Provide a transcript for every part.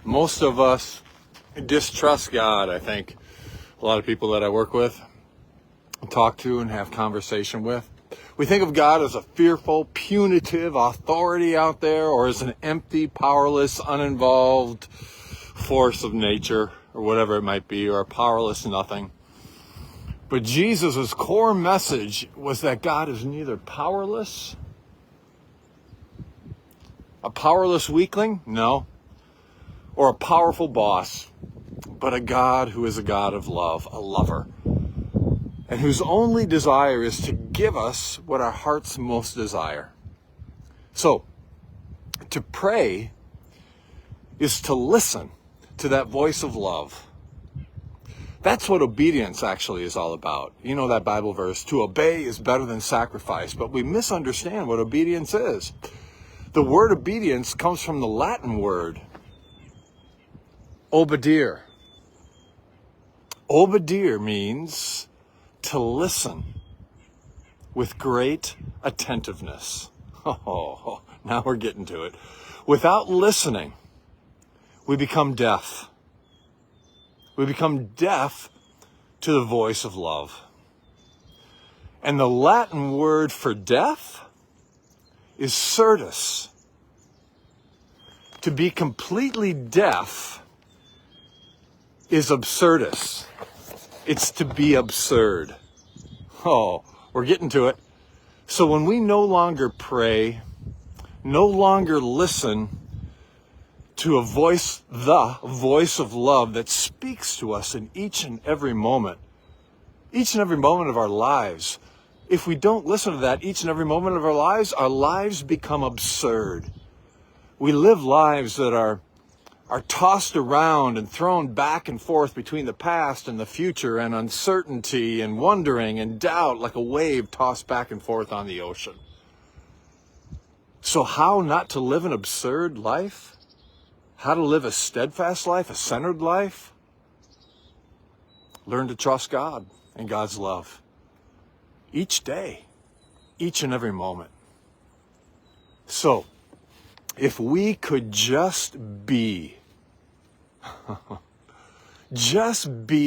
Most of us distrust God, I think. A lot of people that I work with, talk to, and have conversation with. We think of God as a fearful, punitive authority out there, or as an empty, powerless, uninvolved force of nature, or whatever it might be, or a powerless nothing. But Jesus' core message was that God is neither powerless, a powerless weakling, no, or a powerful boss, but a God who is a God of love, a lover, and whose only desire is to give us what our hearts most desire. So, to pray is to listen to that voice of love. That's what obedience actually is all about. You know that Bible verse, to obey is better than sacrifice, but we misunderstand what obedience is. The word obedience comes from the Latin word obedire. Obedire means to listen with great attentiveness. Oh, now we're getting to it. Without listening, we become deaf. We become deaf to the voice of love. And the Latin word for deaf is surdus. To be completely deaf is absurdus. It's to be absurd. Oh, we're getting to it. So when we no longer pray, no longer listen to the voice of love that speaks to us in each and every moment of our lives. If we don't listen to that each and every moment of our lives become absurd. We live lives that are tossed around and thrown back and forth between the past and the future, and uncertainty and wondering and doubt, like a wave tossed back and forth on the ocean. So how not to live an absurd life? How to live a steadfast life, a centered life? Learn to trust God and God's love each day, each and every moment. So, if we could just be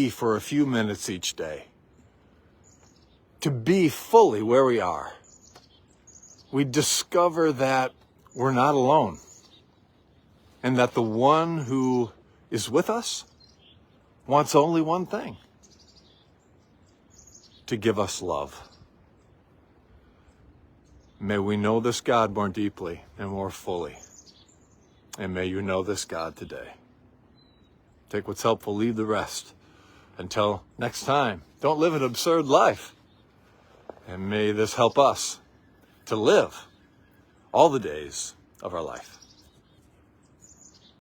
for a few minutes each day, to be fully where we are, we discover that we're not alone, and that the one who is with us wants only one thing: to give us love. May we know this God more deeply and more fully. And may you know this God today. Take what's helpful, leave the rest. Until next time, don't live an absurd life. And may this help us to live all the days of our life.